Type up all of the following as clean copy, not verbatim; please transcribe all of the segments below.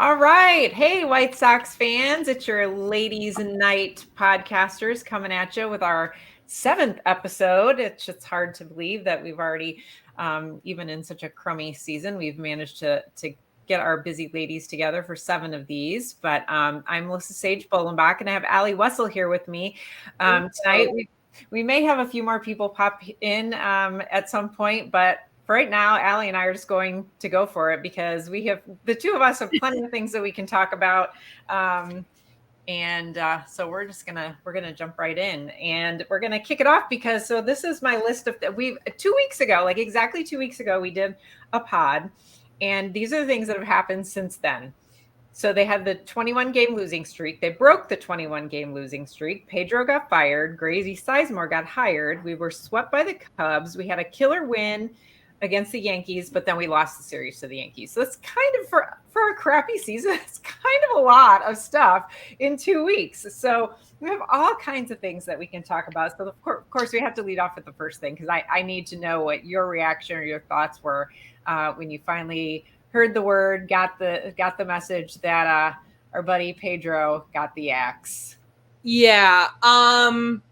All right. Hey, White Sox fans. It's your Ladies Night podcasters coming at you with our 7th episode. It's just hard to believe that we've already, even in such a crummy season, we've managed to get our busy ladies together for 7 of these. But I'm Melissa Sage-Bollenbach, and I have Allie Wesel here with me. Tonight, we may have a few more people pop in at some point, but for right now, Allie and I are just going to go for it because the two of us have plenty of things that we can talk about. So we're gonna jump right in, and we're gonna kick it off because this is my list of 2 weeks ago, like exactly 2 weeks ago, we did a pod, and these are the things that have happened since then. So they had the 21 game losing streak. They broke the 21 game losing streak. Pedro got fired. Grady Sizemore got hired. We were swept by the Cubs. We had a killer win against the Yankees, but then we lost the series to the Yankees. So it's kind of for a crappy season. It's kind of a lot of stuff in 2 weeks. So we have all kinds of things that we can talk about. So of course we have to lead off with the first thing because I need to know what your reaction or your thoughts were when you finally heard the word, got the message that our buddy Pedro got the axe. Yeah. I'm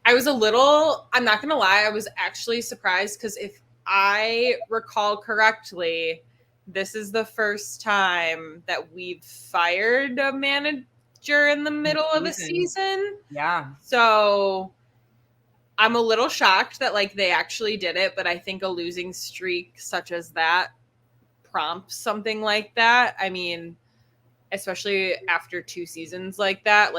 not gonna lie, I was actually surprised because if I recall correctly, this is the first time that we've fired a manager in the middle of a season. Yeah. So I'm a little shocked that they actually did it, but I think a losing streak such as that prompts something like that. I mean, especially after 2 seasons like that,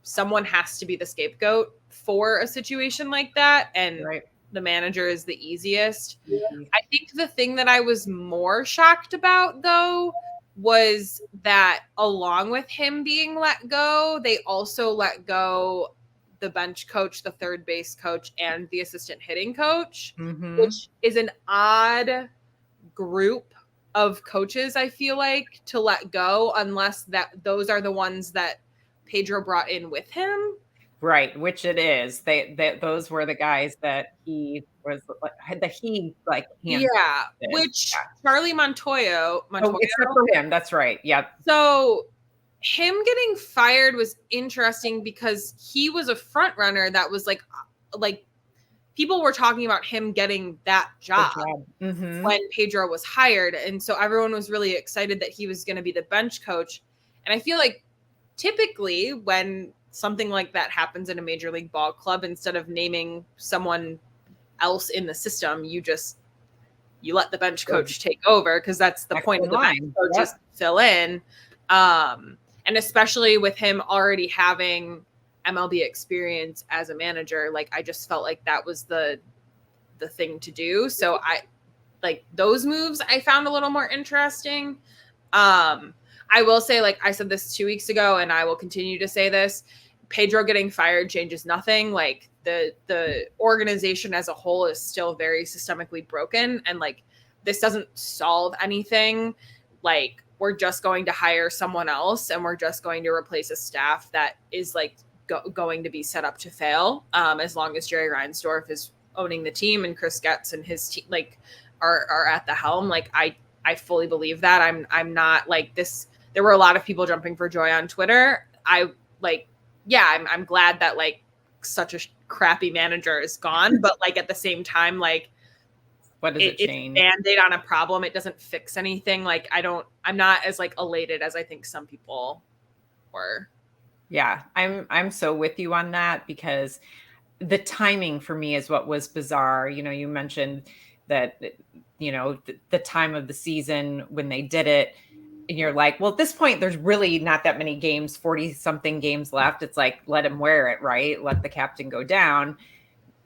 someone has to be the scapegoat for a situation like that. And right. The manager is the easiest. Mm-hmm. I think the thing that I was more shocked about, though, was that along with him being let go, they also let go the bench coach, the third base coach, and the assistant hitting coach, which is an odd group of coaches, I feel like, to let go, unless those are the ones that Pedro brought in with him. Right, which it is. Those were the guys that he yeah, which Charlie Montoyo, except for him, that's right. Yep. So him getting fired was interesting because he was a front runner that was like people were talking about him getting that job when Pedro was hired, and so everyone was really excited that he was going to be the bench coach. And I feel like typically when something like that happens in a major league ball club, instead of naming someone else in the system, you let the bench coach take over, because that's the point of the bench coach, is to fill in. And especially with him already having MLB experience as a manager, I just felt like that was the thing to do. So I those moves I found a little more interesting. I will say, I said this 2 weeks ago, and I will continue to say this, Pedro getting fired changes nothing. The organization as a whole is still very systemically broken, and this doesn't solve anything. We're just going to hire someone else, and we're just going to replace a staff that is going to be set up to fail, as long as Jerry Reinsdorf is owning the team and Chris Getz and his team are at the helm. I fully believe that. I'm not this. There were a lot of people jumping for joy on Twitter. I'm glad that such a crappy manager is gone, but at the same time, what does it change? It's a Band-Aid on a problem. It doesn't fix anything. I'm not as elated as I think some people were. Yeah, I'm so with you on that, because the timing for me is what was bizarre. You mentioned that, the time of the season when they did it, and you're like, well, at this point, there's really not that many games, 40 something games left. It's let him wear it, right? Let the captain go down.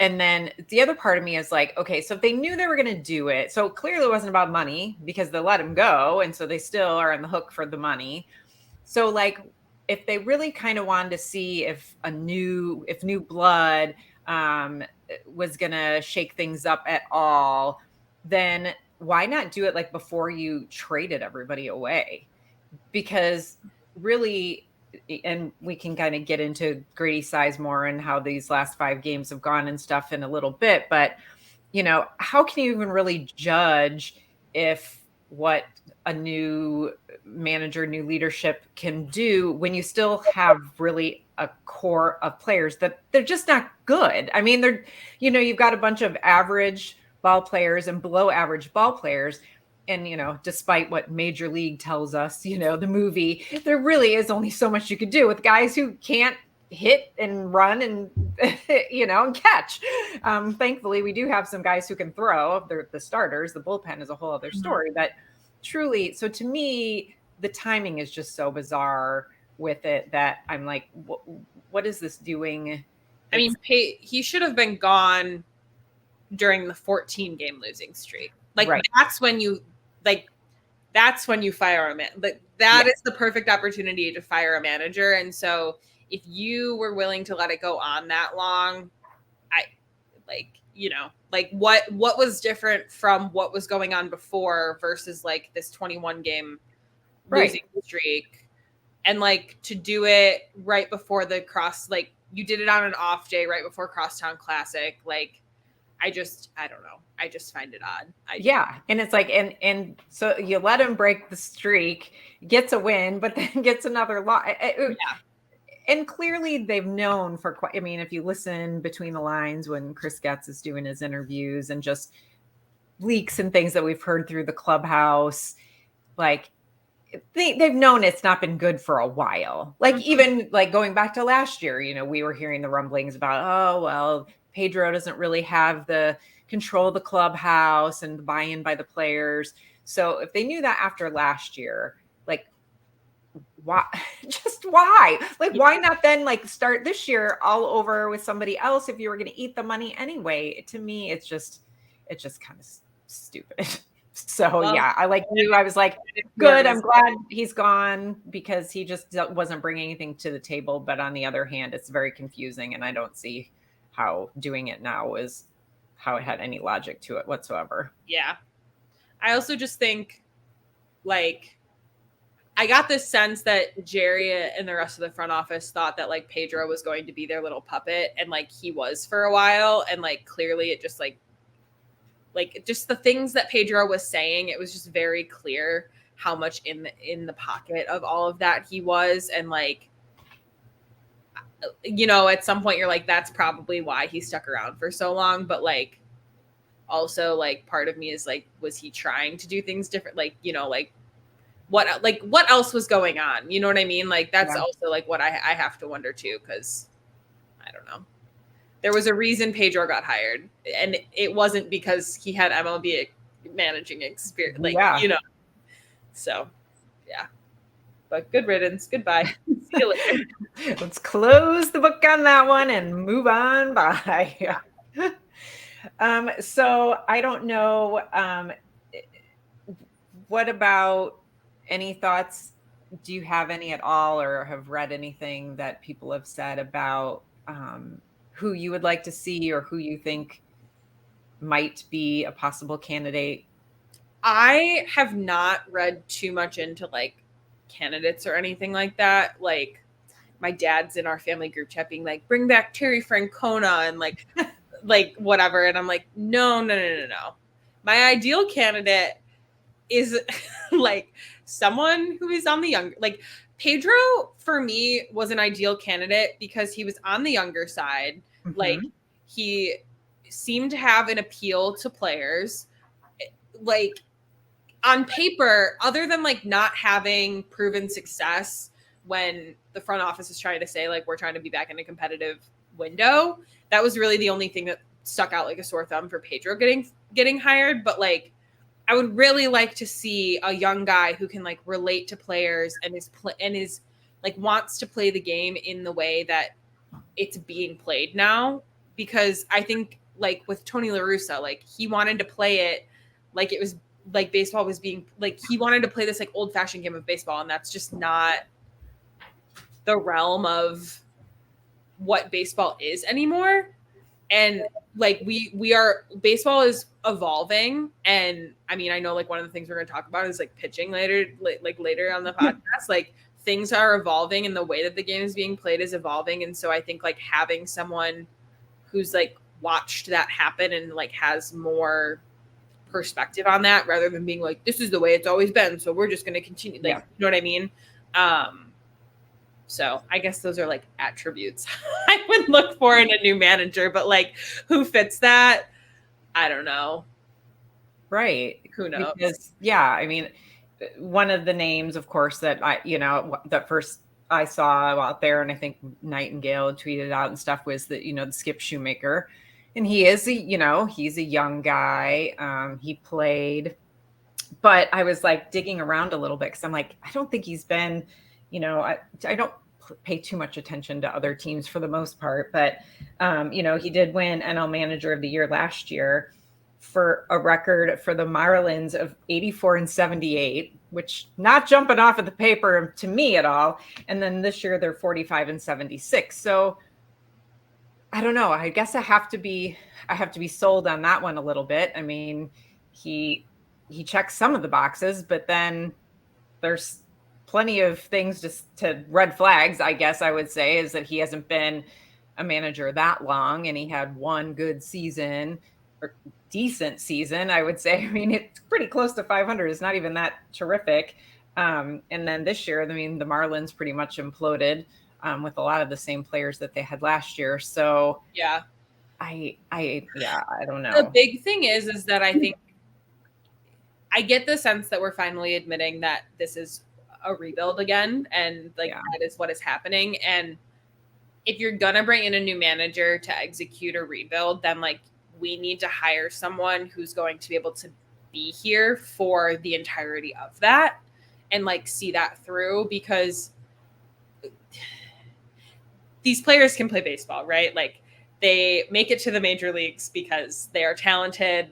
And then the other part of me is okay, so if they knew they were going to do it, so clearly it wasn't about money because they let him go. And so they still are on the hook for the money. So if they really kind of wanted to see if new blood was going to shake things up at all, then why not do it before you traded everybody away? Because really, and we can kind of get into Grady Sizemore and how these last 5 games have gone and stuff in a little bit, but how can you even really judge if what a new manager, new leadership can do when you still have really a core of players that they're just not good. I mean, they're, you've got a bunch of average ball players and below average ball players. And, despite what Major League tells us, the movie, there really is only so much you could do with guys who can't hit and run and, and catch. Thankfully, we do have some guys who can throw. They're the starters. The bullpen is a whole other story. But truly, so to me, the timing is just so bizarre with it that I'm like, what is this doing? I mean, he should have been gone during the 14-game losing streak. Right. That's when you fire a man. That is the perfect opportunity to fire a manager. And so if you were willing to let it go on that long, what was different from what was going on before versus this 21-game losing streak, and to do it right before the you did it on an off day right before Crosstown Classic. I don't know. I just find it odd. And it's and so you let him break the streak, gets a win, but then gets another loss. And clearly they've known for quite, if you listen between the lines when Chris Getz is doing his interviews and just leaks and things that we've heard through the clubhouse, they've known it's not been good for a while. Even going back to last year, we were hearing the rumblings about, oh, well, Pedro doesn't really have the control of the clubhouse and the buy-in by the players. So if they knew that after last year, why? Just why? Why not then start this year all over with somebody else if you were going to eat the money anyway? To me, it's just kind of stupid. So I I was like, good. I'm glad he's gone because he just wasn't bringing anything to the table. But on the other hand, it's very confusing, and I don't see how doing it now is how it had any logic to it whatsoever. Yeah. I also just think I got this sense that Jerry and the rest of the front office thought that Pedro was going to be their little puppet, and he was for a while, and clearly it just just the things that Pedro was saying, it was just very clear how much in the pocket of all of that he was, and at some point you're that's probably why he stuck around for so long, but also part of me is was he trying to do things different, what else was going on? You know what I mean? That's also what I have to wonder too, because I don't know. There was a reason Pedro got hired, and it wasn't because he had MLB managing experience. So yeah. But good riddance. Goodbye. See you later. Let's close the book on that one and move on by. So I don't know. What about any thoughts? Do you have any at all, or have read anything that people have said about who you would like to see or who you think might be a possible candidate? I have not read too much into candidates or anything like that. My dad's in our family group chat being bring back Terry Francona and whatever. And I'm no. My ideal candidate is someone who is on the younger, Pedro for me was an ideal candidate because he was on the younger side. Mm-hmm. He seemed to have an appeal to players. On paper, other than not having proven success when the front office is trying to say we're trying to be back in a competitive window, that was really the only thing that stuck out like a sore thumb for Pedro getting hired. But I would really like to see a young guy who can relate to players and is wants to play the game in the way that it's being played now. Because I think with Tony La Russa, he wanted to play it it was baseball was being he wanted to play this old fashioned game of baseball, and that's just not the realm of what baseball is anymore. And baseball is evolving. And I mean, I know one of the things we're going to talk about is pitching later, later on the podcast, things are evolving and the way that the game is being played is evolving. And so I think having someone who's watched that happen and has more perspective on that rather than being like, this is the way it's always been, so we're just going to continue. Like, you know what I mean? So I guess those are like attributes I would look for in a new manager, but like who fits that? I don't know. Right. Who knows? Because, I mean, one of the names, of course, that that first I saw out there, and I think Nightingale tweeted out and stuff, was that, the Skip Shoemaker. And he is, he's a young guy. He played, but I was like digging around a little bit because I'm like, I don't think he's been, I don't pay too much attention to other teams for the most part, but, he did win NL Manager of the Year last year for a record for the Marlins of 84 and 78, which not jumping off of the paper to me at all. And then this year they're 45 and 76. So I don't know. I guess I have to be sold on that one a little bit. I mean, he checks some of the boxes, but then there's plenty of things just to red flags, I guess I would say, is that he hasn't been a manager that long, and he had one good season, or decent season, I would say. I mean, it's pretty close to 500. It's not even that terrific. And then this year, I mean, the Marlins pretty much imploded with a lot of the same players that they had last year. So I don't know. The big thing is that I think I get the sense that we're finally admitting that this is a rebuild again, and like that is what is happening. And if you're gonna bring in a new manager to execute a rebuild, then like we need to hire someone who's going to be able to be here for the entirety of that and like see that through, because these players can play baseball, right? Like they make it to the major leagues because they are talented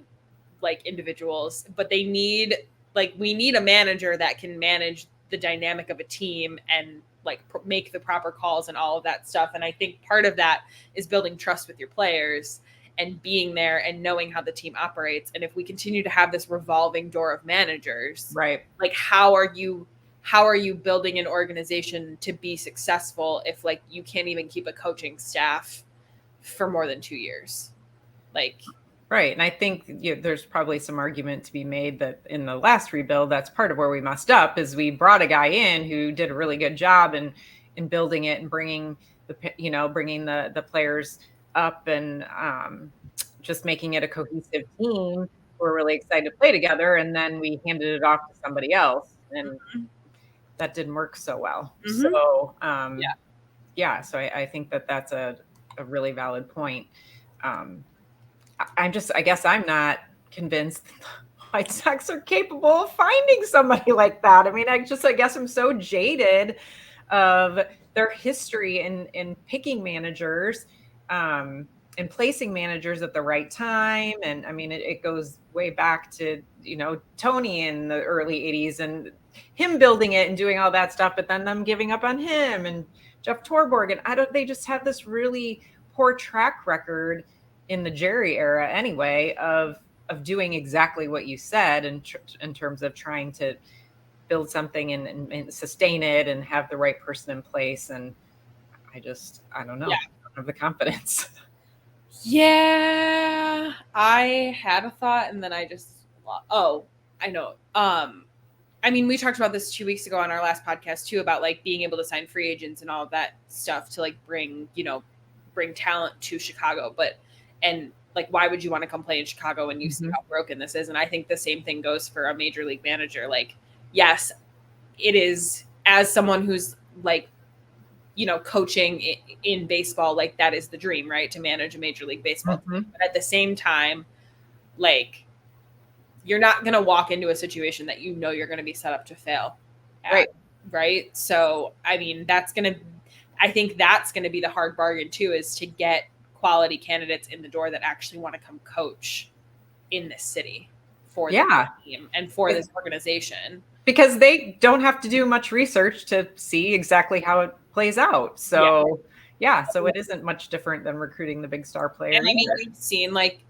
like individuals, but we need a manager that can manage the dynamic of a team and like make the proper calls and all of that stuff. And I think part of that is building trust with your players and being there and knowing how the team operates. And if we continue to have this revolving door of managers, right, like how are you building an organization to be successful if like you can't even keep a coaching staff for more than 2 years? Like, right. And I think there's probably some argument to be made that in the last rebuild, that's part of where we messed up, is we brought a guy in who did a really good job in building it and bringing the players up and just making it a cohesive team. We're really excited to play together. And then we handed it off to somebody else, and that didn't work so well. So, so I think that's a really valid point. I guess I'm not convinced the White Sox are capable of finding somebody like that. I mean, I guess I'm so jaded of their history in picking managers, and placing managers at the right time. And I mean, it goes way back to, Tony in the early 80s and him building it and doing all that stuff, but then them giving up on him, and Jeff Torborg. And they just have this really poor track record in the Jerry era anyway, of doing exactly what you said in terms of trying to build something and sustain it and have the right person in place. And I don't know. I don't have the confidence. Yeah, I had a thought and then I know. I mean, we talked about this 2 weeks ago on our last podcast too, about like being able to sign free agents and all of that stuff to like bring talent to Chicago. And like, why would you want to come play in Chicago when you see how broken this is? And I think the same thing goes for a major league manager. Like, yes, it is, as someone who's like, coaching in baseball, like that is the dream, right? To manage a major league baseball team. But at the same time, like, you're not going to walk into a situation that you're going to be set up to fail at, right? So, I mean, I think that's going to be the hard bargain too, is to get quality candidates in the door that actually want to come coach in this city for the team and for this organization. Because they don't have to do much research to see exactly how it plays out. So, so it isn't much different than recruiting the big star player. And I mean, we've seen like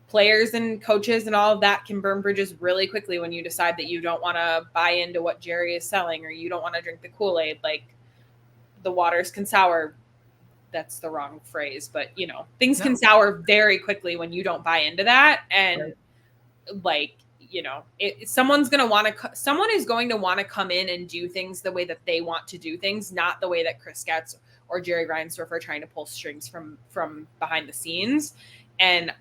players and coaches and all of that can burn bridges really quickly when you decide that you don't want to buy into what Jerry is selling, or you don't want to drink the Kool-Aid. Like, the waters can sour. That's the wrong phrase, but things can sour very quickly when you don't buy into that. And like, someone is going to want to come in and do things the way that they want to do things, not the way that Chris Getz or Jerry Reinsdorf are trying to pull strings from behind the scenes. And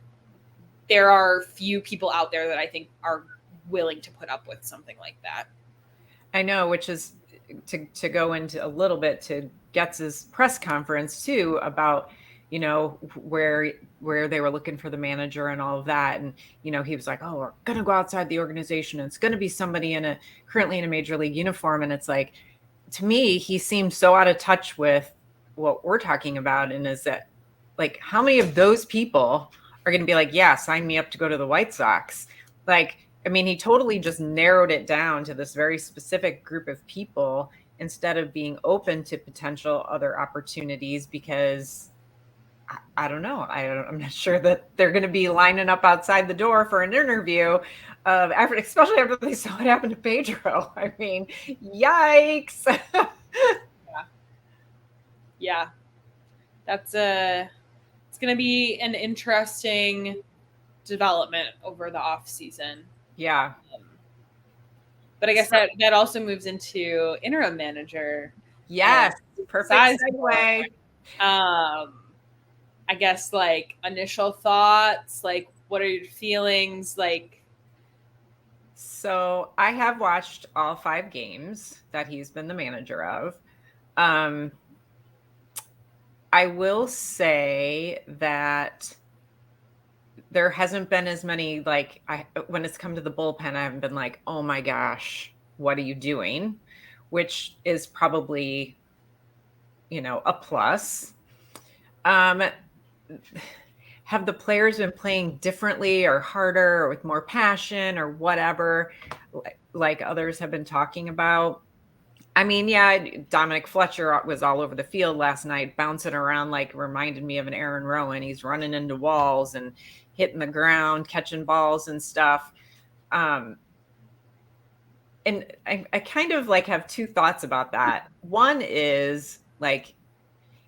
there are few people out there that I think are willing to put up with something like that. I know, which is to go into a little bit to Getz's press conference too about, where they were looking for the manager and all of that. And, he was like, oh, we're going to go outside the organization. And it's going to be somebody currently in a major league uniform. And it's like, to me, he seemed so out of touch with what we're talking about. And is that, like, how many of those people are going to be like, yeah, sign me up to go to the White Sox? Like, I mean, he totally just narrowed it down to this very specific group of people instead of being open to potential other opportunities, because I don't know. I'm not sure that they're going to be lining up outside the door for an interview, especially after they saw what happened to Pedro. I mean, yikes. Yeah. It's going to be an interesting development over the off season. Yeah. But I guess that also moves into interim manager. Yes. Perfect segue. I guess, like, initial thoughts, like, what are your feelings? Like, so I have watched all 5 games that he's been the manager of. I will say that there hasn't been as many, like, when it's come to the bullpen, I haven't been like, oh my gosh, what are you doing? Which is probably, a plus. Have the players been playing differently or harder or with more passion or whatever, like others have been talking about? I mean, yeah, Dominic Fletcher was all over the field last night, bouncing around, like, reminded me of an Aaron Rowan. He's running into walls and hitting the ground, catching balls and stuff. And I kind of, like, have 2 thoughts about that. One is, like,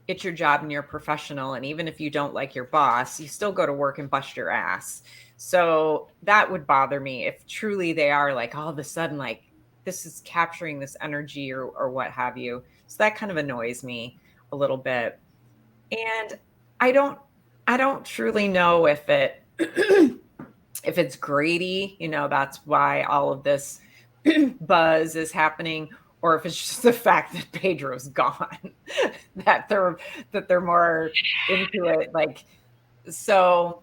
it's your job and you're professional. And even if you don't like your boss, you still go to work and bust your ass. So that would bother me if truly they are, like, all of a sudden, like, this is capturing this energy or what have you. So that kind of annoys me a little bit. And I don't truly know if it's Grady, that's why all of this buzz is happening, or if it's just the fact that Pedro's gone, that they're more into it. Like, so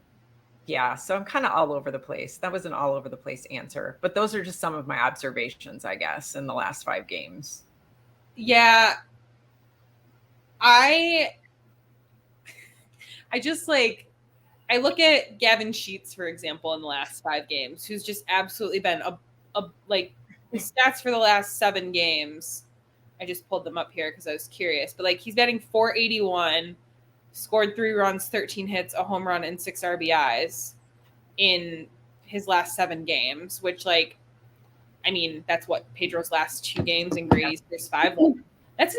yeah, so I'm kind of all over the place. That was an all over the place answer, but those are just some of my observations, I guess, in the last 5 games. Yeah. I just, like, I look at Gavin Sheets, for example, in the last 5 games, who's just absolutely been like, his stats for the last 7 games. I just pulled them up here because I was curious, but, like, he's batting .481, scored 3 runs, 13 hits, a home run, and 6 RBIs in his last 7 games, which, like, I mean, that's what Pedro's last 2 games and Grady's first 5. That's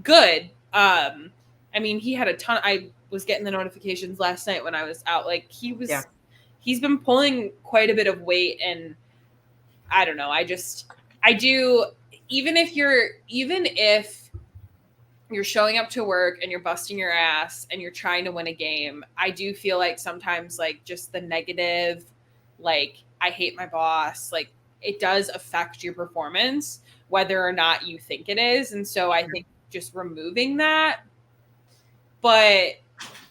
good. I mean, he had a ton. I was getting the notifications last night when I was out. Like, he's been pulling quite a bit of weight, and I don't know. Even if you're showing up to work and you're busting your ass and you're trying to win a game, I do feel like sometimes, like, just the negative, like, I hate my boss, like, it does affect your performance, whether or not you think it is. And so I think just removing that, but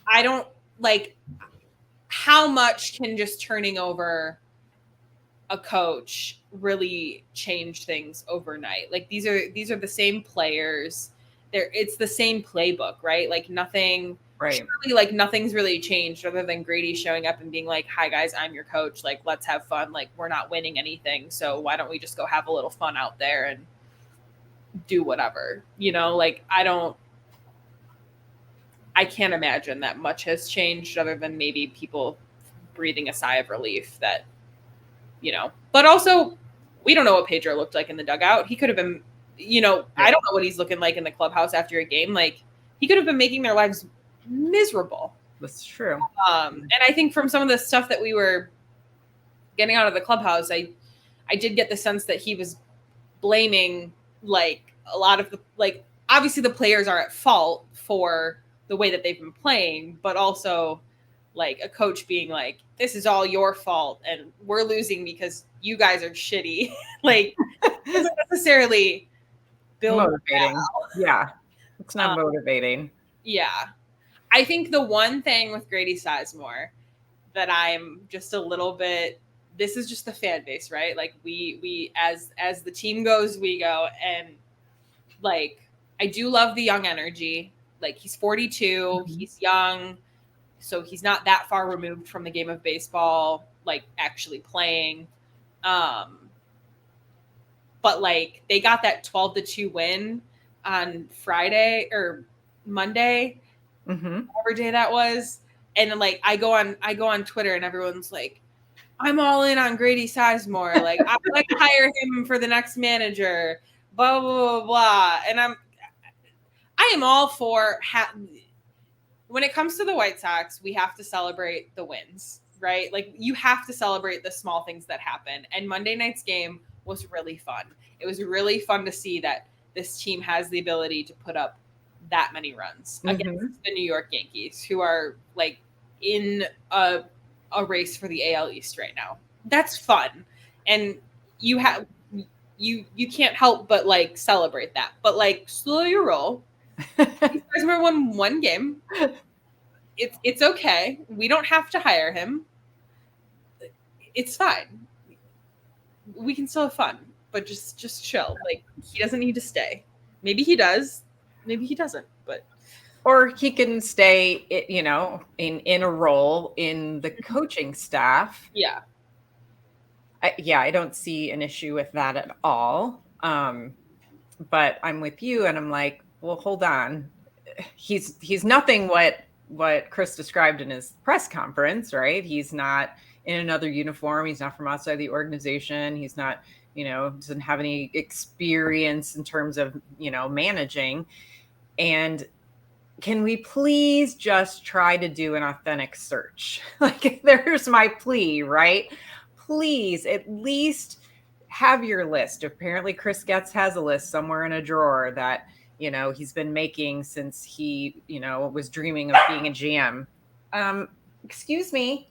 I don't, like, how much can just turning over a coach really change things overnight? Like, these are the same players. It's the same playbook, right? Like, nothing, right? Surely, like, nothing's really changed other than Grady showing up and being like, "Hi guys, I'm your coach. Like, let's have fun. Like, we're not winning anything, so why don't we just go have a little fun out there and do whatever?" Like, I can't imagine that much has changed other than maybe people breathing a sigh of relief that, But also, we don't know what Pedro looked like in the dugout. He could have been. I don't know what he's looking like in the clubhouse after a game. Like, he could have been making their lives miserable. That's true. And I think from some of the stuff that we were getting out of the clubhouse, I did get the sense that he was blaming like a lot of the, like, obviously the players are at fault for the way that they've been playing, but also like a coach being like, this is all your fault and we're losing because you guys are shitty. Like, doesn't necessarily build motivating. morale. Yeah. It's not motivating. Yeah. I think the one thing with Grady Sizemore that I'm just a little bit, this is just the fan base, right? Like we as the team goes, we go. And like, I do love the young energy. Like, he's 42, he's young, so he's not that far removed from the game of baseball, like actually playing. But like, they got that 12-2 win on Friday or Monday, whatever day that was. And like, I go on Twitter and everyone's like, I'm all in on Grady Sizemore. Like, I would like to hire him for the next manager, blah, blah, blah, blah. And I am all for, when it comes to the White Sox, we have to celebrate the wins, right? Like, you have to celebrate the small things that happen. And Monday night's game was really fun. It was really fun to see that this team has the ability to put up that many runs against the New York Yankees, who are like in a race for the AL East right now. That's fun. And you can't help but like celebrate that. But like, slow your roll. These guys were won one game. It's okay. We don't have to hire him. It's fine. We can still have fun, but just chill. Like, he doesn't need to stay. Maybe he does. Maybe he doesn't. But or he can stay, you know, in a role in the coaching staff. Yeah. I don't see an issue with that at all. But I'm with you, and I'm like, well, hold on. He's nothing what Chris described in his press conference, right? He's not in another uniform. He's not from outside the organization. He's not, you know, doesn't have any experience in terms of, you know, managing. And can we please just try to do an authentic search? Like, there's my plea, right? Please at least have your list. Apparently Chris Getz has a list somewhere in a drawer that, you know, he's been making since he, you know, was dreaming of being a GM. Excuse me,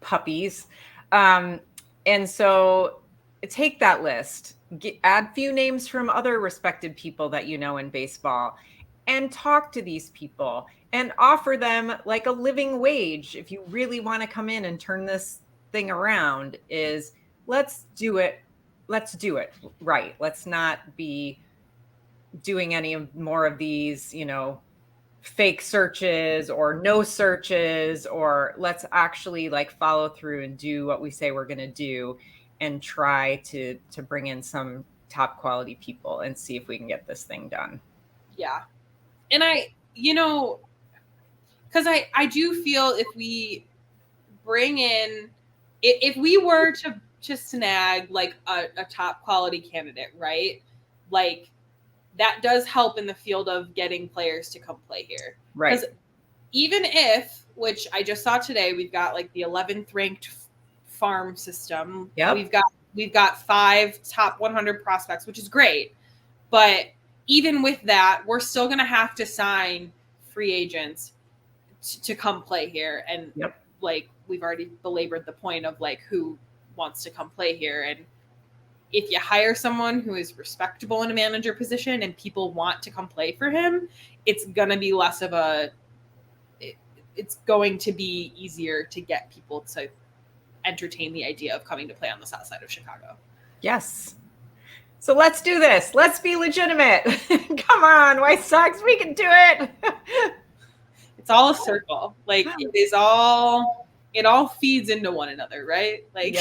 puppies. And so take that list, add few names from other respected people that you know in baseball, and talk to these people and offer them like a living wage. If you really want to come in and turn this thing around, is let's do it right. Let's not be doing any more of these, you know, fake searches or no searches, or let's actually like follow through and do what we say we're going to do and try to bring in some top quality people and see if we can get this thing done. Yeah. And I, you know, because I do feel if we bring in, if we were to snag like a top quality candidate, right? Like, that does help in the field of getting players to come play here. Right. Because even if, which I just saw today, we've got like the 11th ranked farm system. Yep. We've got 5 top 100 prospects, which is great. But even with that, we're still going to have to sign free agents to come play here. And like, we've already belabored the point of like who wants to come play here. And if you hire someone who is respectable in a manager position and people want to come play for him, it's going to be less of it's going to be easier to get people to entertain the idea of coming to play on the south side of Chicago. Yes. So let's do this. Let's be legitimate. Come on, White Sox, we can do it. It's all a circle. Like, it all feeds into one another, right? Like,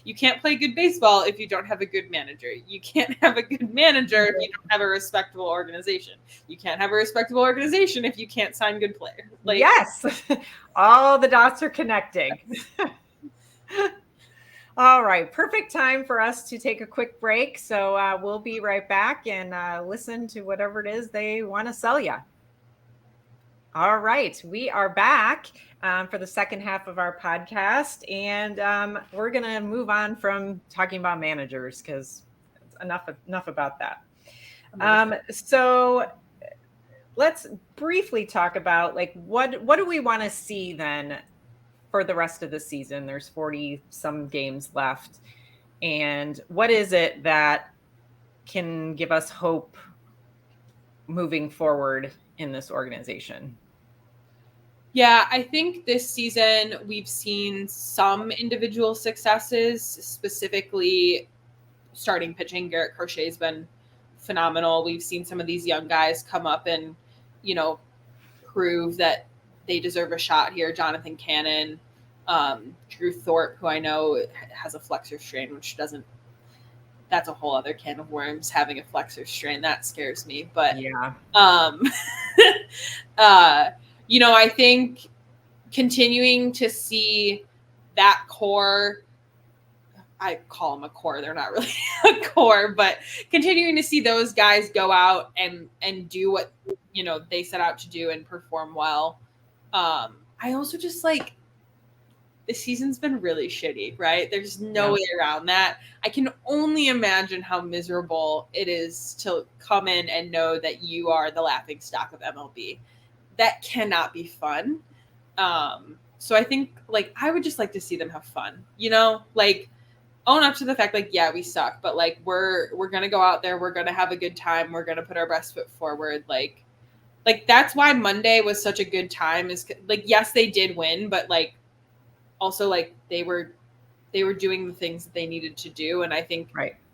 you can't play good baseball if you don't have a good manager. You can't have a good manager if you don't have a respectable organization. You can't have a respectable organization if you can't sign good players. Like, yes, all the dots are connecting. All right, perfect time for us to take a quick break. So we'll be right back and listen to whatever it is they want to sell you. All right, we are back for the second half of our podcast, and we're going to move on from talking about managers because enough about that. So let's briefly talk about like what do we want to see then for the rest of the season? There's 40 some games left, and what is it that can give us hope moving forward in this organization? Yeah, I think this season we've seen some individual successes, specifically starting pitching. Garrett Crochet's been phenomenal. We've seen some of these young guys come up and, prove that they deserve a shot here. Jonathan Cannon, Drew Thorpe, who I know has a flexor strain, which doesn't, that's a whole other can of worms, having a flexor strain. That scares me. But yeah. I think continuing to see that core, I call them a core, they're not really a core, but continuing to see those guys go out and do what, they set out to do and perform well. I also just like, the season's been really shitty, right? There's no way around that. I can only imagine how miserable it is to come in and know that you are the laughing stock of MLB. That cannot be fun. So I think like I would just like to see them have fun, like own up to the fact like, yeah, we suck, but like we're gonna go out there, we're gonna have a good time, we're gonna put our best foot forward. Like that's why Monday was such a good time, is like, yes, they did win, but like also like they were doing the things that they needed to do. And I think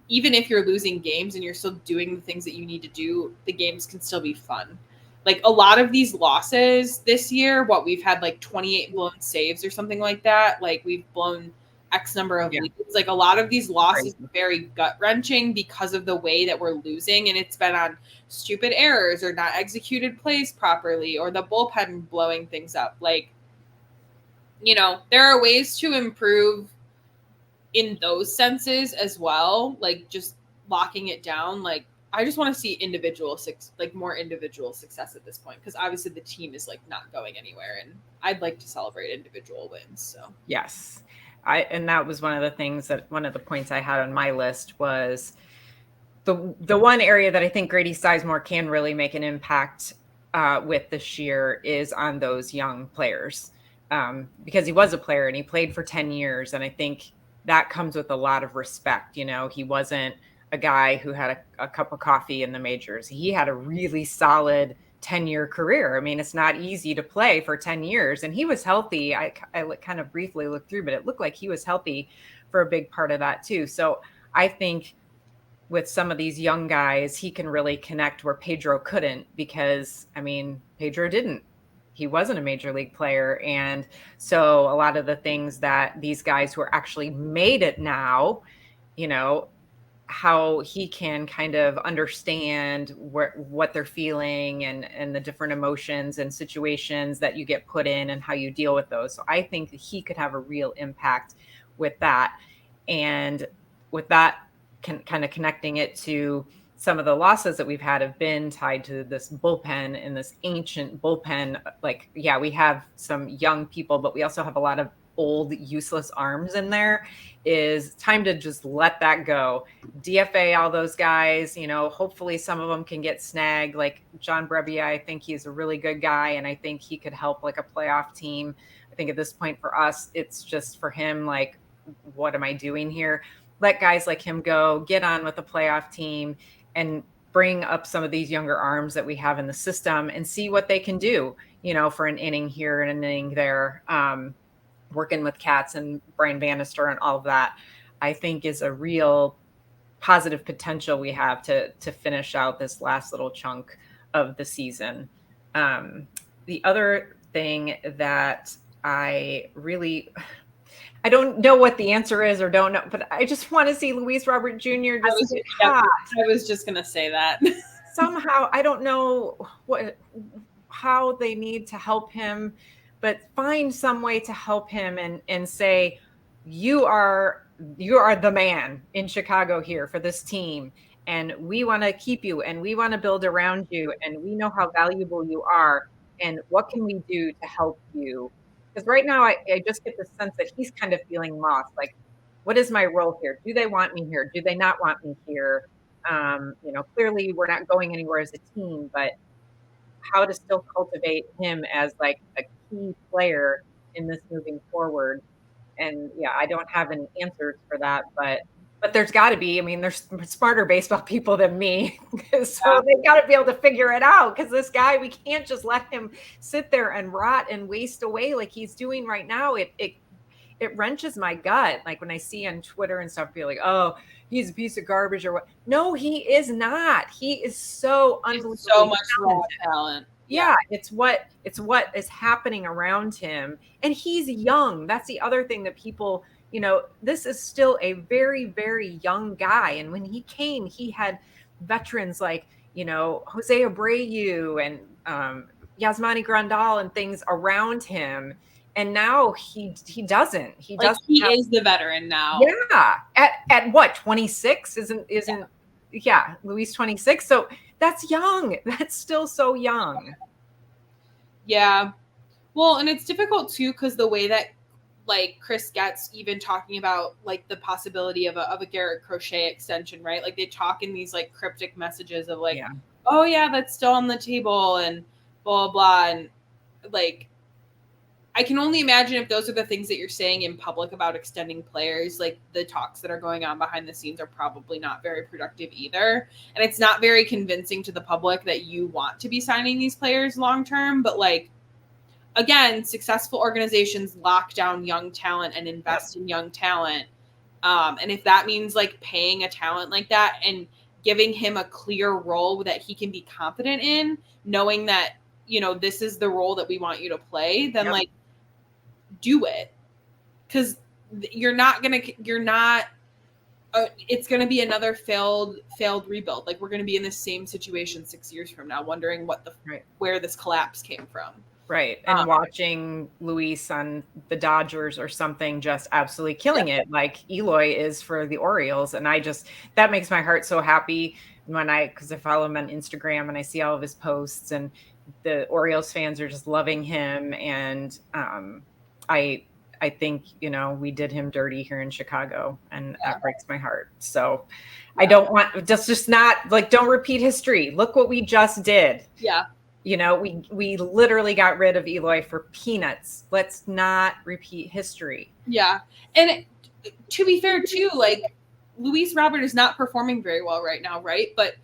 even if you're losing games and you're still doing the things that you need to do, the games can still be fun. Like a lot of these losses this year, we've had like 28 blown saves or something like that. Like we've blown X number of leads. Like a lot of these losses are very gut wrenching because of the way that we're losing. And it's been on stupid errors or not executed plays properly or the bullpen blowing things up. Like, there are ways to improve in those senses as well. Like just locking it down. Like I just want to see more individual success at this point. Cause obviously the team is like not going anywhere and I'd like to celebrate individual wins. So yes. And that was one of the points I had on my list was the one area that I think Grady Sizemore can really make an impact with this year is on those young players. Because he was a player and he played for 10 years. And I think that comes with a lot of respect. He wasn't a guy who had a cup of coffee in the majors. He had a really solid 10-year career. I mean, it's not easy to play for 10 years and he was healthy. I kind of briefly looked through, but it looked like he was healthy for a big part of that too. So I think with some of these young guys, he can really connect where Pedro couldn't, because I mean, Pedro didn't. He wasn't a major league player. And so a lot of the things that these guys who are actually made it now, how he can kind of understand what they're feeling and the different emotions and situations that you get put in and how you deal with those. So I think that he could have a real impact with that. And with that, kind of connecting it to some of the losses that we've had have been tied to this bullpen and this ancient bullpen. Like, yeah, we have some young people, but we also have a lot of old useless arms in there. Is time to just let that go. DFA all those guys, hopefully some of them can get snagged. Like John Brebbia, I think he's a really good guy and I think he could help like a playoff team. I think at this point for us, it's just for him, like, what am I doing here? Let guys like him go, get on with the playoff team and bring up some of these younger arms that we have in the system and see what they can do, for an inning here and an inning there. Working with Katz and Brian Bannister and all of that, I think is a real positive potential we have to finish out this last little chunk of the season. The other thing that I don't know what the answer is or don't know, but I just want to see Luis Robert Jr. I was just going to say that. Somehow, I don't know how they need to help him, but find some way to help him and say, you are the man in Chicago here for this team. And we want to keep you and we want to build around you. And we know how valuable you are. And what can we do to help you? Because right now I just get the sense that he's kind of feeling lost. Like, what is my role here? Do they want me here? Do they not want me here? Clearly we're not going anywhere as a team, but how to still cultivate him as like a key player in this moving forward. And yeah, I don't have any answers for that, but there's got to be. I mean, there's smarter baseball people than me, so they got to be able to figure it out. Because this guy, we can't just let him sit there and rot and waste away like he's doing right now. It wrenches my gut. Like when I see on Twitter and stuff, feel like, oh, he's a piece of garbage or what? No, he is not. He is so unbelievable. So much raw talent. Yeah, it's what is happening around him, and he's young. That's the other thing that people, this is still a very, very young guy. And when he came, he had veterans like, Jose Abreu and Yasmani Grandal and things around him. And now he doesn't. He doesn't. He is the veteran now. Yeah. At what, 26? Isn't Luis 26. So that's young. That's still so young. Yeah. Well, and it's difficult too, because the way that like Chris gets even talking about like the possibility of a Garrett Crochet extension, right? Like they talk in these like cryptic messages of like, oh yeah, that's still on the table and blah, blah, blah. And like, I can only imagine if those are the things that you're saying in public about extending players, like the talks that are going on behind the scenes are probably not very productive either. And it's not very convincing to the public that you want to be signing these players long-term. But like, again, successful organizations lock down young talent and invest in young talent. And if that means like paying a talent like that and giving him a clear role that he can be confident in, knowing that, this is the role that we want you to play, then like, do it. Because it's going to be another failed rebuild. Like we're going to be in the same situation 6 years from now, wondering where this collapse came from. Right. And watching Luis on the Dodgers or something, just absolutely killing it like Eloy is for the Orioles. And that makes my heart so happy because I follow him on Instagram and I see all of his posts, and the Orioles fans are just loving him. And I think, we did him dirty here in Chicago, and that breaks my heart. So I don't want just not like, don't repeat history. Look what we just did. Yeah. We literally got rid of Eloy for peanuts. Let's not repeat history. Yeah. And to be fair too, like Luis Robert is not performing very well right now, right? But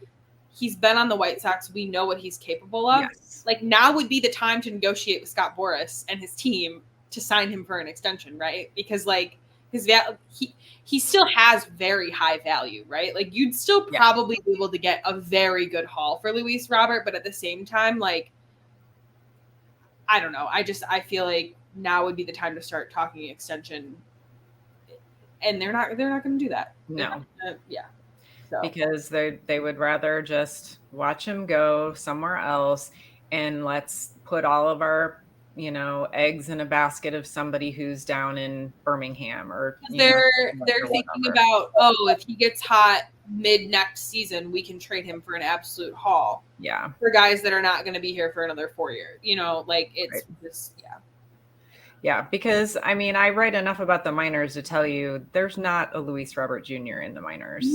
he's been on the White Sox. We know what he's capable of. Yes. Like now would be the time to negotiate with Scott Boras and his team to sign him for an extension, right? Because like he still has very high value, right? Like you'd still probably be able to get a very good haul for Luis Robert, but at the same time, like, I don't know. I feel like now would be the time to start talking extension, and they're not going to do that. No. So. Because they would rather just watch him go somewhere else, and let's put all of our eggs in a basket of somebody who's down in Birmingham, or they're thinking about, if he gets hot mid next season, we can trade him for an absolute haul. Yeah. For guys that are not going to be here for another 4 years, like it's just, Yeah, because I mean, I write enough about the minors to tell you there's not a Luis Robert Jr. in the minors.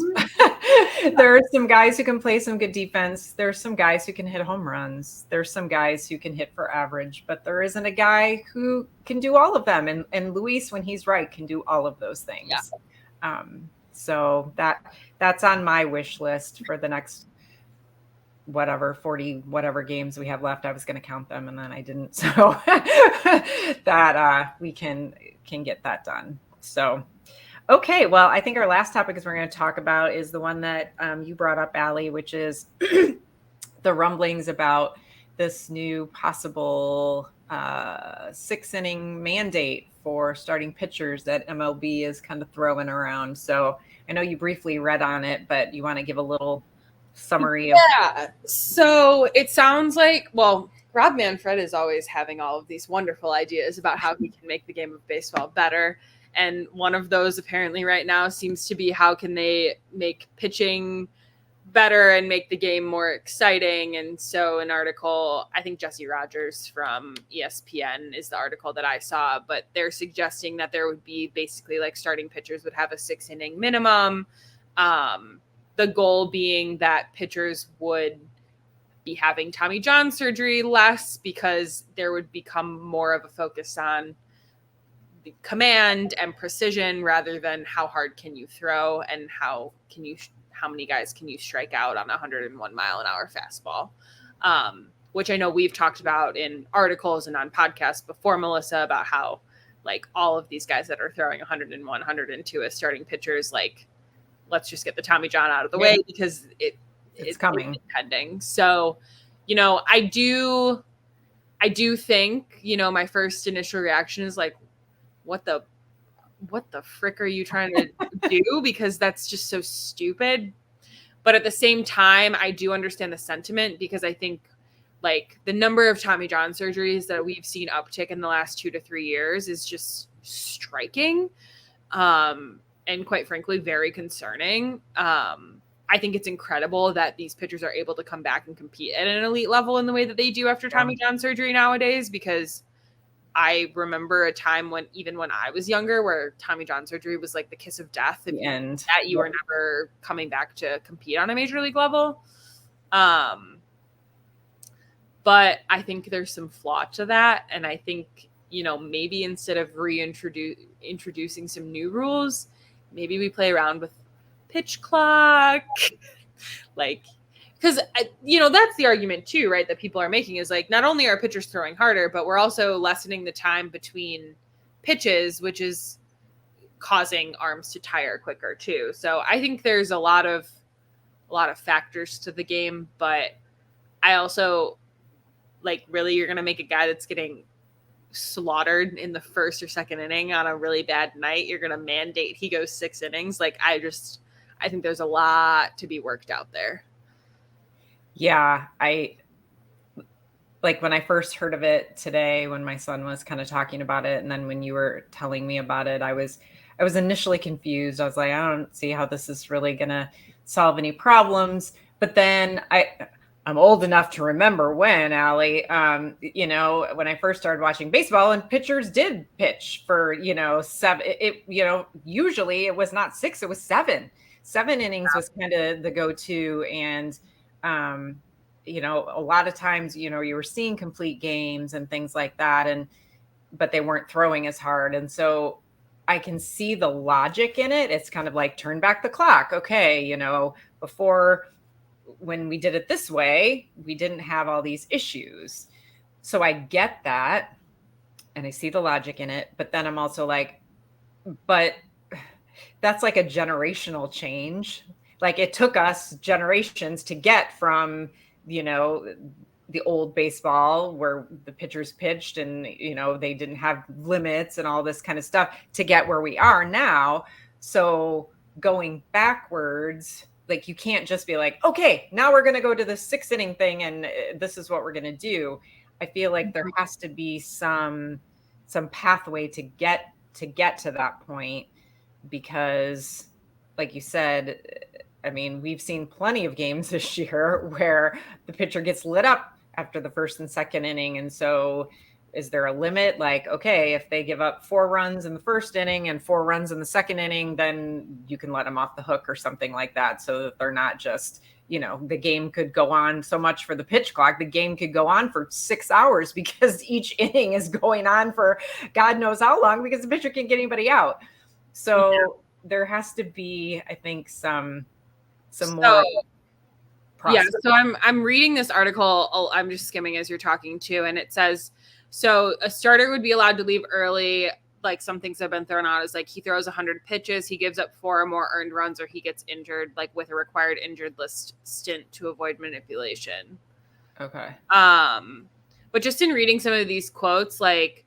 There are some guys who can play some good defense. There's some guys who can hit home runs. There's some guys who can hit for average, but there isn't a guy who can do all of them. And Luis, when he's right, can do all of those things. Yeah. So that's on my wish list for the next 40 whatever games we have left. I was going to count them and then I didn't. So that we can get that done. So, okay. Well, I think our last topic is we're going to talk about is the one that you brought up, Allie, which is the rumblings about this new possible 6-inning mandate for starting pitchers that MLB is kind of throwing around. So I know you briefly read on it, but you want to give a little summary of so it sounds like, well, Rob Manfred is always having all of these wonderful ideas about how he can make the game of baseball better, and one of those apparently right now seems to be how can they make pitching better and make the game more exciting. And so an article, I think Jesse Rogers from ESPN is the article that I saw, but they're suggesting that there would be basically like starting pitchers would have a 6-inning minimum. The goal being that pitchers would be having Tommy John surgery less because there would become more of a focus on the command and precision rather than how hard can you throw and how many guys can you strike out on a 101 mile an hour fastball, which I know we've talked about in articles and on podcasts before, Melissa, about how like all of these guys that are throwing 101, 102 as starting pitchers, like, let's just get the Tommy John out of the way because it's coming. It's pending. So, you know, I do think, you know, my first initial reaction is like, what the frick are you trying to do? Because that's just so stupid. But at the same time, I do understand the sentiment because I think like the number of Tommy John surgeries that we've seen uptick in the last 2 to 3 years is just striking. And quite frankly, very concerning. I think it's incredible that these pitchers are able to come back and compete at an elite level in the way that they do after Tommy John surgery nowadays, because I remember a time when, even when I was younger, where Tommy John surgery was like the kiss of death and that you were never coming back to compete on a major league level. But I think there's some flaw to that. And I think, you know, maybe instead of introducing some new rules, maybe we play around with pitch clock, like, because, you know, that's the argument too, right? That people are making is like, not only are pitchers throwing harder, but we're also lessening the time between pitches, which is causing arms to tire quicker too. So I think there's a lot of factors to the game, but I also like, really, you're going to make a guy that's getting slaughtered in the first or second inning on a really bad night, you're going to mandate he goes 6 innings. Like, I think there's a lot to be worked out there. Yeah, like when I first heard of it today, when my son was kind of talking about it, and then when you were telling me about it, I was initially confused. I was like, I don't see how this is really going to solve any problems. But then I'm old enough to remember when, Allie, you know, when I first started watching baseball and pitchers did pitch for, you know, 7, you know, usually it was not 6, it was 7. 7 innings was kind of the go-to. And, you know, a lot of times, you know, you were seeing complete games and things like that, but they weren't throwing as hard. And so I can see the logic in it. It's kind of like turn back the clock. Okay. You know, before, when we did it this way, we didn't have all these issues. So I get that. And I see the logic in it, but then I'm also like, but that's like a generational change. Like, it took us generations to get from, you know, the old baseball where the pitchers pitched and, you know, they didn't have limits and all this kind of stuff to get where we are now. So going backwards, like, you can't just be like, okay, now we're going to go to the 6 inning thing and this is what we're going to do. I feel like there has to be some pathway to get to that point, because like you said, I mean, we've seen plenty of games this year where the pitcher gets lit up after the first and second inning. And so is there a limit? Like, okay, if they give up 4 runs in the first inning and 4 runs in the second inning, then you can let them off the hook or something like that, so that they're not just, you know, the game could go on so much for the pitch clock. The game could go on for 6 hours because each inning is going on for God knows how long, because the pitcher can't get anybody out. So there has to be, I think, some more process. Yeah, so I'm reading this article. I'm just skimming as you're talking too, and it says, so a starter would be allowed to leave early. Like, some things have been thrown out is like, he throws 100 pitches, he gives up 4 or more earned runs, or he gets injured, like with a required injured list stint to avoid manipulation. Okay. But just in reading some of these quotes, like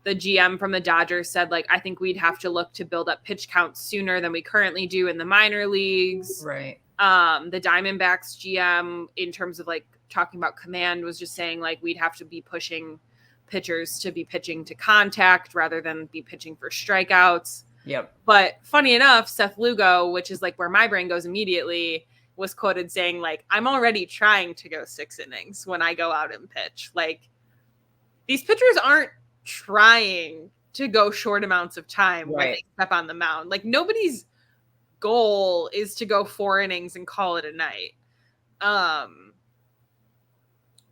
the GM from the Dodgers said, like, I think we'd have to look to build up pitch counts sooner than we currently do in the minor leagues. Right. The Diamondbacks GM, in terms of like talking about command, was just saying like, we'd have to be pushing pitchers to be pitching to contact rather than be pitching for strikeouts. Yep. But funny enough, Seth Lugo, which is like where my brain goes immediately, was quoted saying, like, I'm already trying to go 6 innings when I go out and pitch. Like, these pitchers aren't trying to go short amounts of time when they step on the mound. Like, nobody's goal is to go 4 innings and call it a night.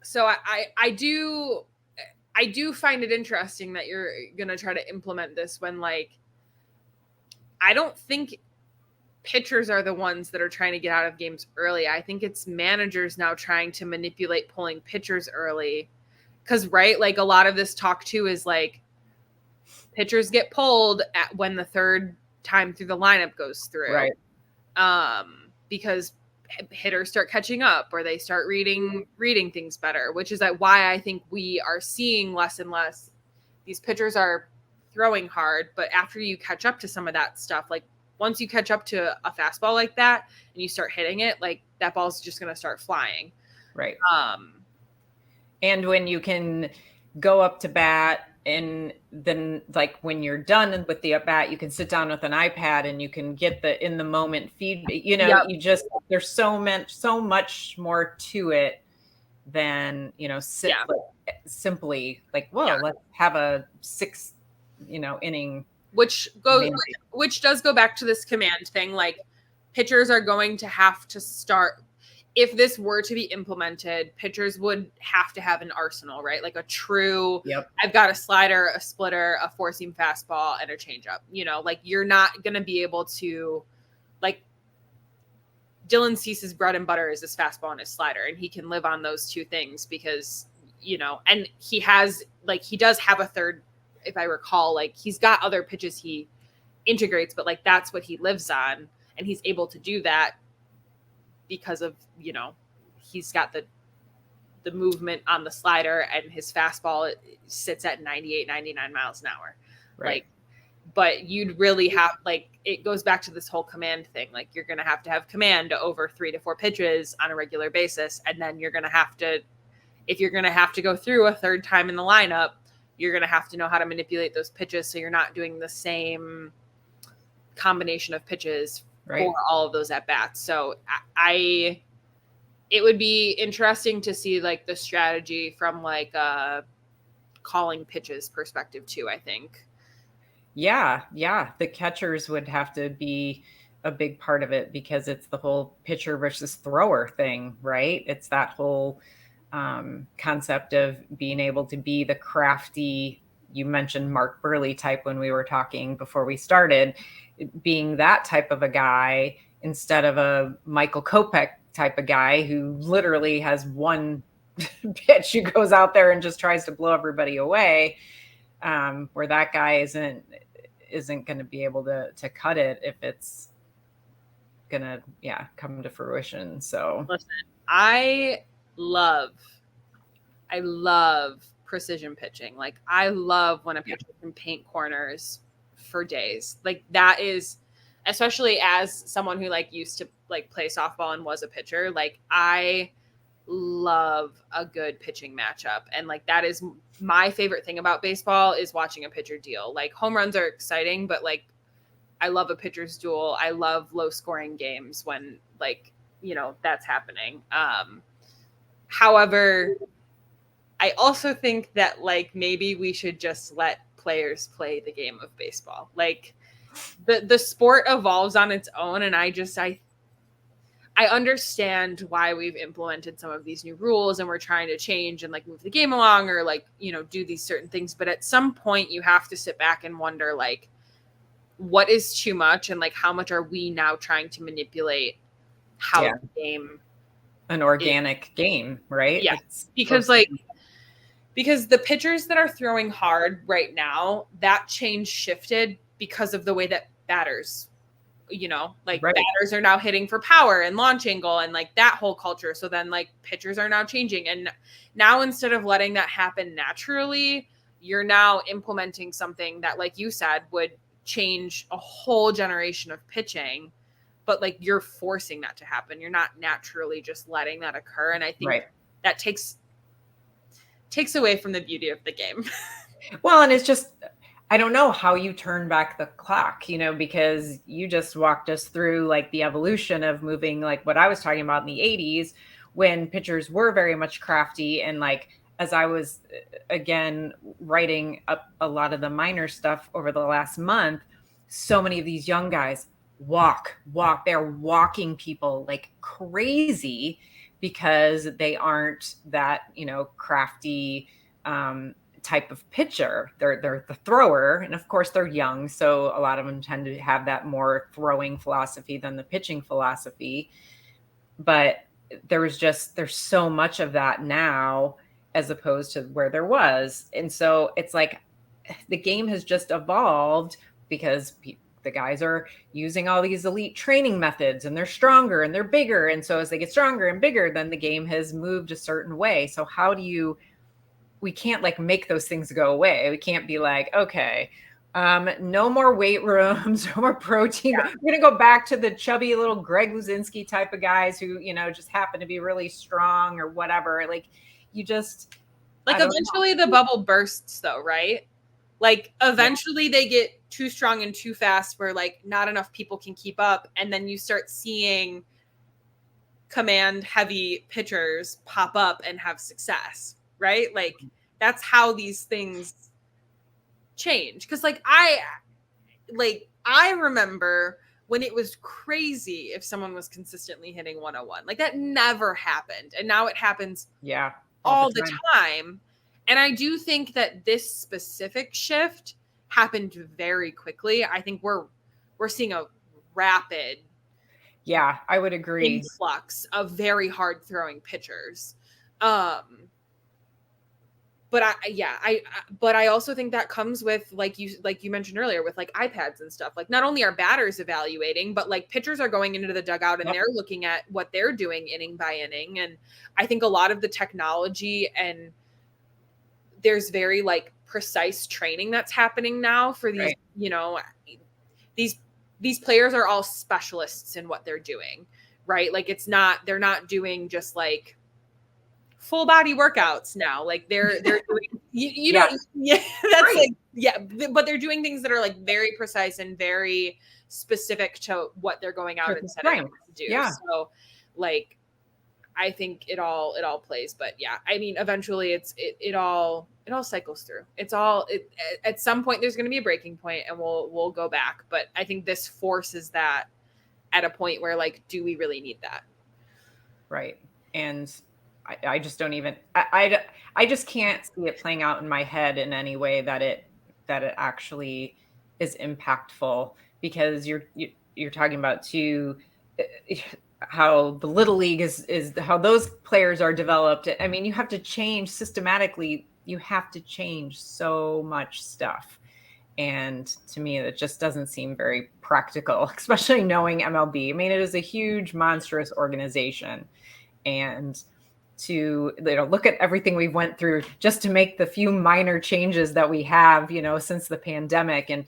So I do find it interesting that you're going to try to implement this when, like, I don't think pitchers are the ones that are trying to get out of games early. I think it's managers now trying to manipulate pulling pitchers early. Because, right, like, a lot of this talk, too, is, like, pitchers get pulled when the third time through the lineup goes through. Right. Because hitters start catching up or they start reading things better, which is why I think we are seeing less and less. These pitchers are throwing hard, but after you catch up to some of that stuff, like, once you catch up to a fastball like that and you start hitting it, like, that ball's just going to start flying. Right. And when you can go up to bat and then, like, when you're done with the at bat, you can sit down with an iPad and you can get the in the moment feedback, you know, you just, there's so much more to it than, you know, simply like, well, let's have a 6, inning. Which does go back to this command thing. Like, pitchers are going to have to start, if this were to be implemented, pitchers would have to have an arsenal, right? Like a true, I've got a slider, a splitter, a 4-seam fastball, and a changeup. You know, like, you're not going to be able to, like, Dylan Cease's bread and butter is his fastball and his slider, and he can live on those 2 things because, and he does have a third, if I recall, like, he's got other pitches he integrates, but, like, that's what he lives on, and he's able to do that because of, he's got the movement on the slider, and his fastball sits at 98, 99 miles an hour. Right. Like, but you'd really have, like, it goes back to this whole command thing. Like, you're going to have command over 3 to 4 pitches on a regular basis. And then you're going to have to, if you're going to have to go through a third time in the lineup, you're going to have to know how to manipulate those pitches. So you're not doing the same combination of pitches for all of those at bats. So it would be interesting to see, like, the strategy from, like, calling pitches perspective too, I think. Yeah. The catchers would have to be a big part of it because it's the whole pitcher versus thrower thing, right? It's that whole concept of being able to be the crafty, you mentioned Mark Burley type when we were talking before we started, being that type of a guy instead of a Michael Kopech type of guy who literally has one pitch who goes out there and just tries to blow everybody away, where that guy isn't going to be able to cut it if it's going to come to fruition. So listen, I love precision pitching. Like, I love when a pitcher can paint corners for days. Like, that is, especially as someone who, like, used to, like, play softball and was a pitcher, like, I love a good pitching matchup. And, like, that is my favorite thing about baseball is watching a pitcher deal. Like, home runs are exciting, but, like, I love a pitcher's duel. I love low scoring games when, like, that's happening. However, I also think that, like, maybe we should just let players play the game of baseball. Like, the sport evolves on its own. And I understand why we've implemented some of these new rules and we're trying to change and, like, move the game along or, like, do these certain things. But at some point you have to sit back and wonder, like, what is too much? And, like, how much are we now trying to manipulate how the game, an organic game, right? Yeah. Because the pitchers that are throwing hard right now, that change shifted because of the way that batters, batters are now hitting for power and launch angle and, like, that whole culture. So then, like, pitchers are now changing. And now, instead of letting that happen naturally, you're now implementing something that, like you said, would change a whole generation of pitching. But, like, you're forcing that to happen. You're not naturally just letting that occur. And I think that takes away from the beauty of the game. Well, and it's just, I don't know how you turn back the clock, because you just walked us through like the evolution of moving, like what I was talking about in the 80s when pitchers were very much crafty. And like, as I was again writing up a lot of the minor stuff over the last month, so many of these young guys walk, they're walking people like crazy because they aren't that, crafty, type of pitcher. They're the thrower, and of course they're young, so a lot of them tend to have that more throwing philosophy than the pitching philosophy. But there's so much of that now as opposed to where there was. And so it's like the game has just evolved because the guys are using all these elite training methods and they're stronger and they're bigger. And so as they get stronger and bigger, then the game has moved a certain way. So we can't like make those things go away. We can't be like, okay, no more weight rooms, no more protein. Yeah. We're going to go back to the chubby little Greg Luzinski type of guys who, just happen to be really strong or whatever. Like you just like eventually the bubble bursts though, right? Like eventually they get too strong and too fast where like not enough people can keep up. And then you start seeing command heavy pitchers pop up and have success, right? Like that's how these things change. Cause like I remember when it was crazy if someone was consistently hitting 101, like that never happened. And now it happens all the time. And I do think that this specific shift happened very quickly. I think we're seeing a rapid I would agree influx of very hard throwing pitchers. But I also think that comes with like you mentioned earlier with like iPads and stuff. Like not only are batters evaluating, but like pitchers are going into the dugout and they're looking at what they're doing inning by inning. And I think a lot of the technology and there's very like precise training that's happening now for these, these players are all specialists in what they're doing, right? Like they're not doing just like full body workouts now. Like they're doing, but they're doing things that are like very precise and very specific to what they're going out and setting up to do. Yeah. So like, I think it all plays, but I mean, eventually it all cycles through. At some point there's going to be a breaking point and we'll go back. But I think this forces that at a point where like, do we really need that? Right. And I just don't even, I just can't see it playing out in my head in any way that it actually is impactful, because you're talking about too, how the little league is how those players are developed. I mean, you have to change systematically. You have to change so much stuff. And to me, it just doesn't seem very practical, especially knowing MLB. I mean, it is a huge, monstrous organization. And to look at everything we've went through just to make the few minor changes that we have, since the pandemic, and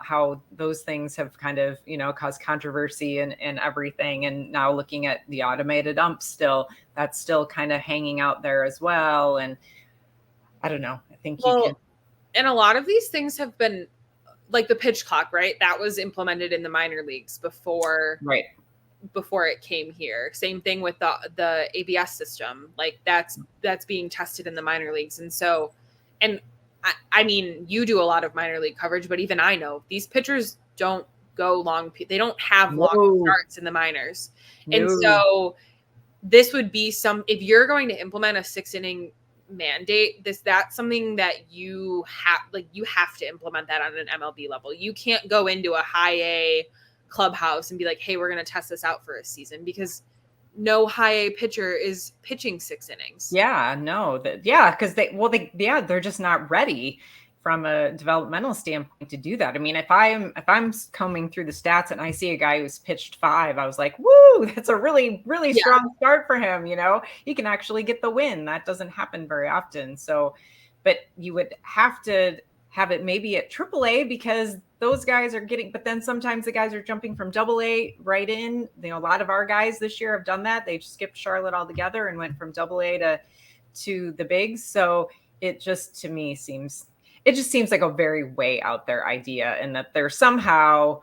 how those things have kind of, caused controversy and everything. And now looking at the automated umps that's still kind of hanging out there as well. And I don't know. I think you can. And a lot of these things have been like the pitch clock, right? That was implemented in the minor leagues before it came here. Same thing with the ABS system. Like that's being tested in the minor leagues. And so, and I mean, you do a lot of minor league coverage, but even I know these pitchers don't go long. They don't have long starts in the minors. No. And so this would be if you're going to implement a 6-inning mandate, that's something that you have to implement that on an MLB level. You can't go into a high A clubhouse and be like, hey, we're going to test this out for a season, because no high A pitcher is pitching 6 innings. Because they're just not ready from a developmental standpoint to do that. I mean, if I'm combing through the stats and I see a guy who's pitched 5, I was like, woo, that's a really, really strong start for him. He can actually get the win. That doesn't happen very often. So, but you would have to have it maybe at AAA, because those guys are but then sometimes the guys are jumping from AA right in. A lot of our guys this year have done that. They skipped Charlotte altogether and went from AA to the bigs. So it just, to me, seems, it just seems like a very way out there idea, and that they're somehow,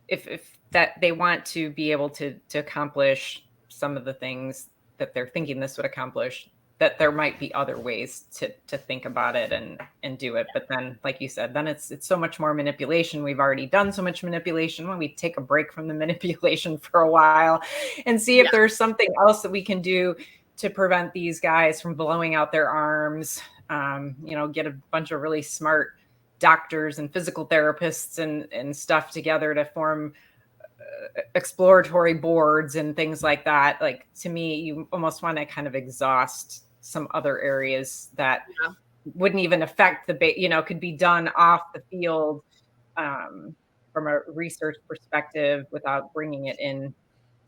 if that they want to be able to accomplish some of the things that they're thinking this would accomplish, that there might be other ways to think about it and do it. But then, like you said, then it's so much more manipulation. We've already done so much manipulation. When we take a break from the manipulation for a while and see if there's something else that we can do to prevent these guys from blowing out their arms, get a bunch of really smart doctors and physical therapists and stuff together to form exploratory boards and things like that. Like, to me, you almost want to kind of exhaust some other areas that wouldn't even affect the could be done off the field from a research perspective without bringing it in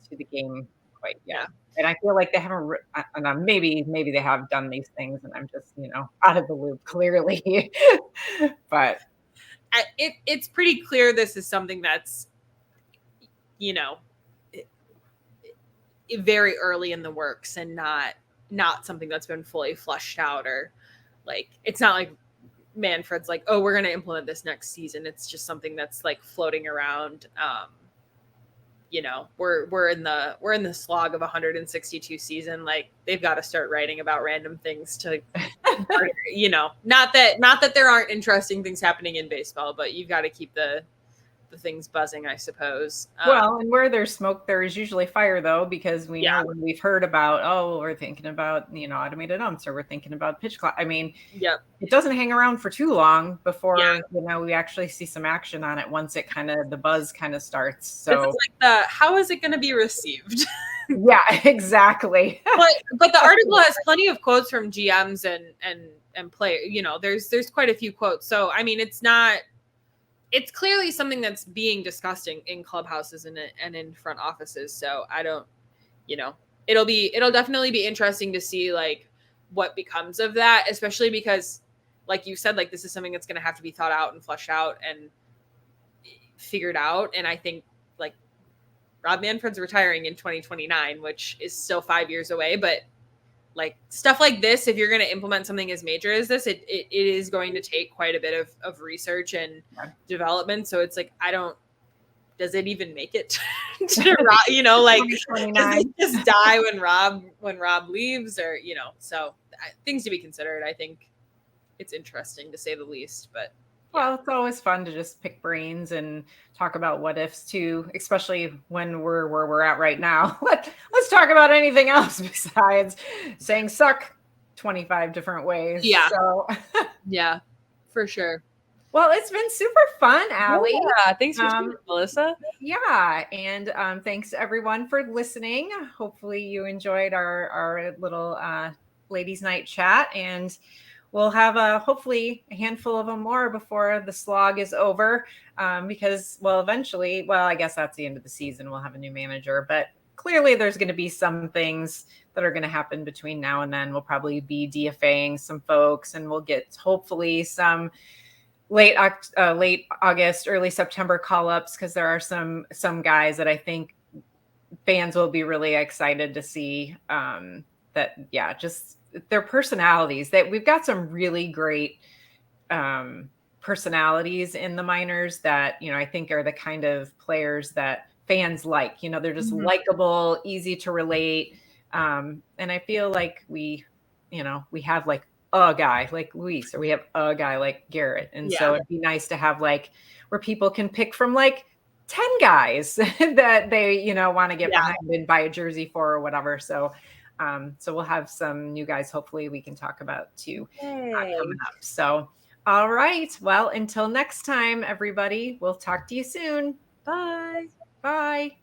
to the game quite yet. And I feel like they haven't, and maybe they have done these things and I'm just, out of the loop clearly. But it's pretty clear this is something that's, very early in the works and not something that's been fully fleshed out, or like, it's not like Manfred's like, oh, we're going to implement this next season. It's just something that's like floating around. We're in the slog of 162 season. Like, they've got to start writing about random things to, not that there aren't interesting things happening in baseball, but you've got to keep the things buzzing, I suppose. Well, and where there's smoke, there is usually fire, though, because we know when we've heard about, we're thinking about, automated umps, or we're thinking about pitch clock. I mean, it doesn't hang around for too long before, we actually see some action on it once the buzz kind of starts. So it's like how is it going to be received? Yeah, exactly. but the article has plenty of quotes from GMs and play, there's quite a few quotes. So, I mean, it's clearly something that's being discussed in clubhouses and in front offices. So I don't, it'll definitely be interesting to see like what becomes of that, especially because, like you said, like, this is something that's going to have to be thought out and fleshed out and figured out. And I think like Rob Manfred's retiring in 2029, which is still 5 years away, but like, stuff like this, if you're going to implement something as major as this, it is going to take quite a bit of research and development. So it's like, does it even make it to Rob, like, does it just die when Rob leaves, or, so things to be considered. I think it's interesting, to say the least, but. Well, it's always fun to just pick brains and talk about what ifs too, especially when we're where we're at right now. Let's talk about anything else besides saying suck 25 different ways. Yeah. So yeah, for sure. Well, it's been super fun, Allie. Yeah, thanks for speaking, Melissa. Yeah, and thanks to everyone for listening. Hopefully you enjoyed our little ladies' night chat, and we'll have hopefully a handful of them more before the slog is over, because, eventually, I guess that's the end of the season. We'll have a new manager, but clearly there's going to be some things that are going to happen between now and then. We'll probably be DFAing some folks, and we'll get hopefully some late August, early September call-ups, because there are some guys that I think fans will be really excited to see. Just their personalities. That we've got some really great personalities in the minors that, I think are the kind of players that fans like. They're just likable, easy to relate. And I feel like we have like a guy like Luis, or we have a guy like Garrett. And so it'd be nice to have like where people can pick from like 10 guys that they, want to get behind and buy a jersey for or whatever. So we'll have some new guys, hopefully, we can talk about too coming up. So, all right. Well, until next time, everybody, we'll talk to you soon. Bye. Bye.